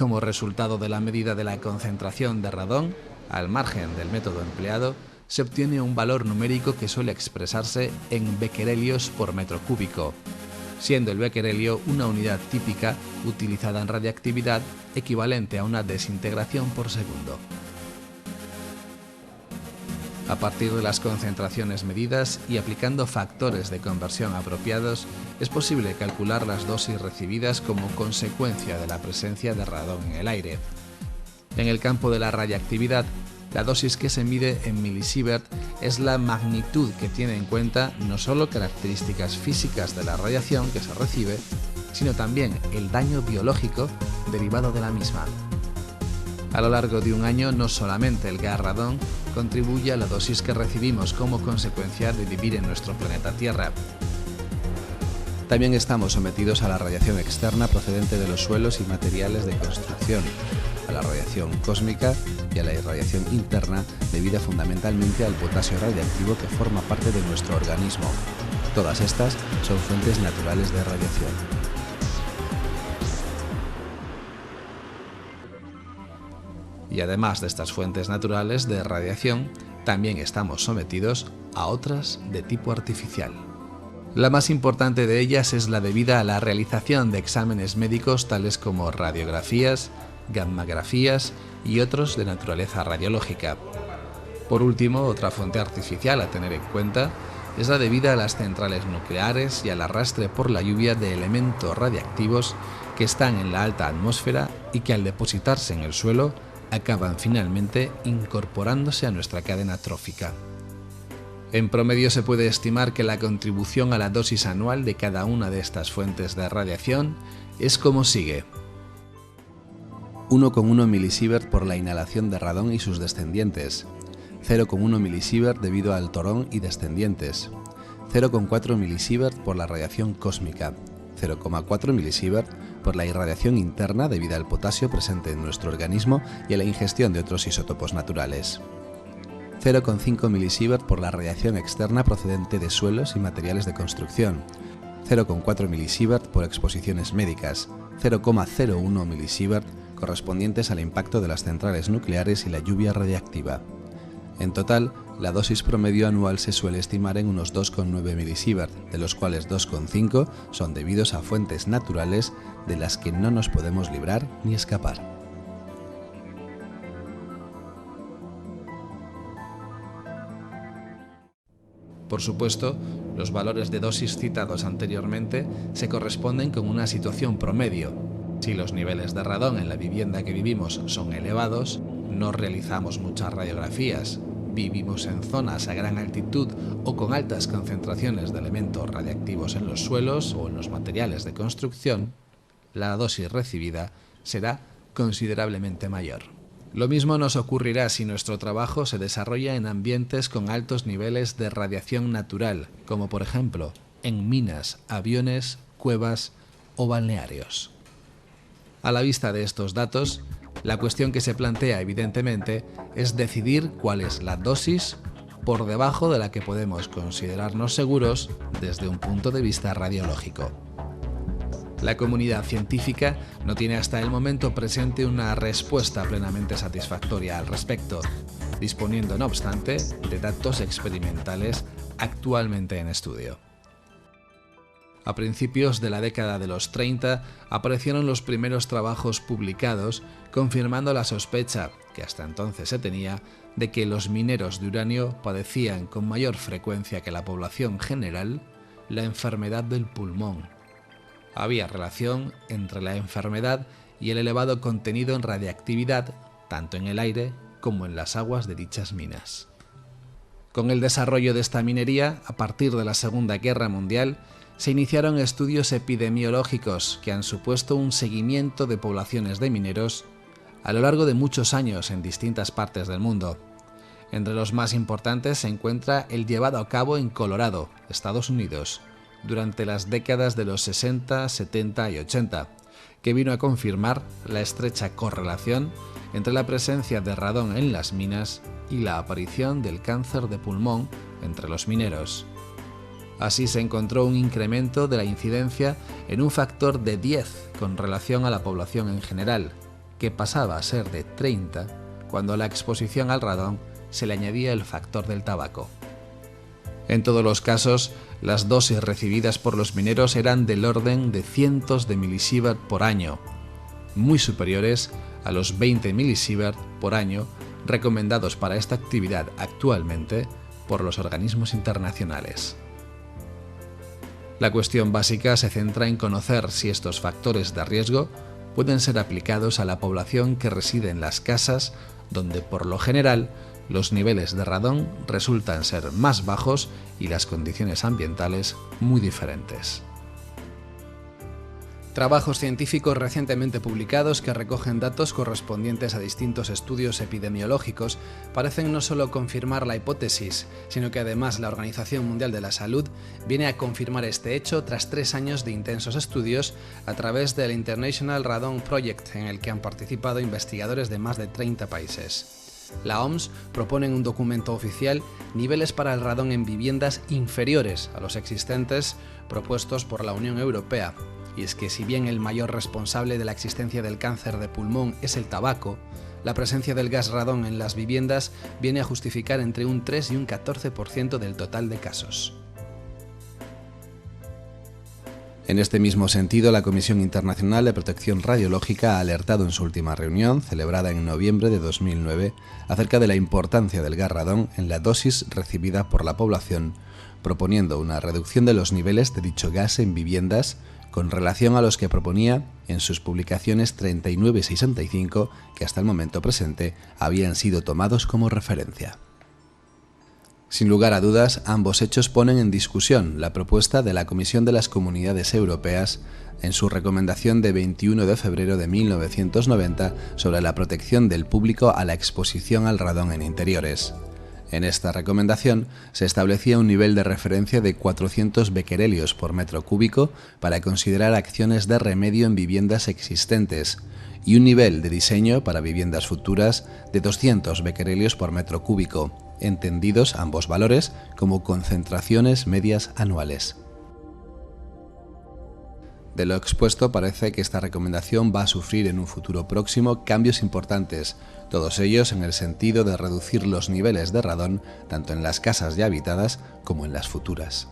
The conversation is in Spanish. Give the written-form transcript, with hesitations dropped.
Como resultado de la medida de la concentración de radón, al margen del método empleado, se obtiene un valor numérico que suele expresarse en bequerelios por metro cúbico, siendo el bequerelio una unidad típica utilizada en radiactividad equivalente a una desintegración por segundo. A partir de las concentraciones medidas y aplicando factores de conversión apropiados, es posible calcular las dosis recibidas como consecuencia de la presencia de radón en el aire. En el campo de la radiactividad, la dosis que se mide en milisievert es la magnitud que tiene en cuenta no solo características físicas de la radiación que se recibe, sino también el daño biológico derivado de la misma. A lo largo de un año, no solamente el gas radón contribuye a la dosis que recibimos como consecuencia de vivir en nuestro planeta Tierra. También estamos sometidos a la radiación externa procedente de los suelos y materiales de construcción, a la radiación cósmica y a la irradiación interna debida fundamentalmente al potasio radiactivo que forma parte de nuestro organismo. Todas estas son fuentes naturales de radiación. Y además de estas fuentes naturales de radiación, también estamos sometidos a otras de tipo artificial. La más importante de ellas es la debida a la realización de exámenes médicos tales como radiografías, gammagrafías y otros de naturaleza radiológica. Por último, otra fuente artificial a tener en cuenta es la debida a las centrales nucleares y al arrastre por la lluvia de elementos radiactivos que están en la alta atmósfera y que al depositarse en el suelo acaban finalmente incorporándose a nuestra cadena trófica. En promedio se puede estimar que la contribución a la dosis anual de cada una de estas fuentes de radiación es como sigue: 1,1 milisievert por la inhalación de radón y sus descendientes, 0,1 milisievert debido al torón y descendientes, 0,4 milisievert por la radiación cósmica, 0,4 milisievert por la irradiación interna debida al potasio presente en nuestro organismo y a la ingestión de otros isótopos naturales, 0,5 milisievert por la radiación externa procedente de suelos y materiales de construcción, 0,4 milisievert por exposiciones médicas, 0,01 milisievert correspondientes al impacto de las centrales nucleares y la lluvia radiactiva. En total, la dosis promedio anual se suele estimar en unos 2,9 milisievert, de los cuales 2,5 son debidos a fuentes naturales de las que no nos podemos librar ni escapar. Por supuesto, los valores de dosis citados anteriormente se corresponden con una situación promedio. Si los niveles de radón en la vivienda que vivimos son elevados, no realizamos muchas radiografías, vivimos en zonas a gran altitud o con altas concentraciones de elementos radiactivos en los suelos o en los materiales de construcción, la dosis recibida será considerablemente mayor. Lo mismo nos ocurrirá si nuestro trabajo se desarrolla en ambientes con altos niveles de radiación natural, como por ejemplo en minas, aviones, cuevas o balnearios. A la vista de estos datos, la cuestión que se plantea evidentemente es decidir cuál es la dosis por debajo de la que podemos considerarnos seguros desde un punto de vista radiológico. La comunidad científica no tiene hasta el momento presente una respuesta plenamente satisfactoria al respecto, disponiendo no obstante de datos experimentales actualmente en estudio. A principios de la década de los 30 aparecieron los primeros trabajos publicados confirmando la sospecha, que hasta entonces se tenía, de que los mineros de uranio padecían con mayor frecuencia que la población general la enfermedad del pulmón. Había relación entre la enfermedad y el elevado contenido en radiactividad, tanto en el aire como en las aguas de dichas minas. Con el desarrollo de esta minería, a partir de la Segunda Guerra Mundial, se iniciaron estudios epidemiológicos que han supuesto un seguimiento de poblaciones de mineros a lo largo de muchos años en distintas partes del mundo. Entre los más importantes se encuentra el llevado a cabo en Colorado, Estados Unidos, durante las décadas de los 60, 70 y 80, que vino a confirmar la estrecha correlación entre la presencia de radón en las minas y la aparición del cáncer de pulmón entre los mineros. Así se encontró un incremento de la incidencia en un factor de 10 con relación a la población en general, que pasaba a ser de 30 cuando a la exposición al radón se le añadía el factor del tabaco. En todos los casos, las dosis recibidas por los mineros eran del orden de cientos de milisievert por año, muy superiores a los 20 milisievert por año recomendados para esta actividad actualmente por los organismos internacionales. La cuestión básica se centra en conocer si estos factores de riesgo pueden ser aplicados a la población que reside en las casas donde por lo general los niveles de radón resultan ser más bajos y las condiciones ambientales muy diferentes. Trabajos científicos recientemente publicados que recogen datos correspondientes a distintos estudios epidemiológicos parecen no solo confirmar la hipótesis, sino que además la Organización Mundial de la Salud viene a confirmar este hecho tras 3 años de intensos estudios a través del International Radon Project, en el que han participado investigadores de más de 30 países. La OMS propone en un documento oficial niveles para el radón en viviendas inferiores a los existentes propuestos por la Unión Europea. Y es que si bien el mayor responsable de la existencia del cáncer de pulmón es el tabaco, la presencia del gas radón en las viviendas viene a justificar entre un 3 y un 14% del total de casos. En este mismo sentido, la Comisión Internacional de Protección Radiológica ha alertado en su última reunión, celebrada en noviembre de 2009, acerca de la importancia del gas radón en la dosis recibida por la población, proponiendo una reducción de los niveles de dicho gas en viviendas con relación a los que proponía en sus publicaciones 39 y 65, que hasta el momento presente habían sido tomados como referencia. Sin lugar a dudas, ambos hechos ponen en discusión la propuesta de la Comisión de las Comunidades Europeas en su recomendación de 21 de febrero de 1990 sobre la protección del público a la exposición al radón en interiores. En esta recomendación se establecía un nivel de referencia de 400 becquerelios por metro cúbico para considerar acciones de remedio en viviendas existentes y un nivel de diseño para viviendas futuras de 200 becquerelios por metro cúbico, entendidos ambos valores como concentraciones medias anuales. De lo expuesto parece que esta recomendación va a sufrir en un futuro próximo cambios importantes, todos ellos en el sentido de reducir los niveles de radón tanto en las casas ya habitadas como en las futuras.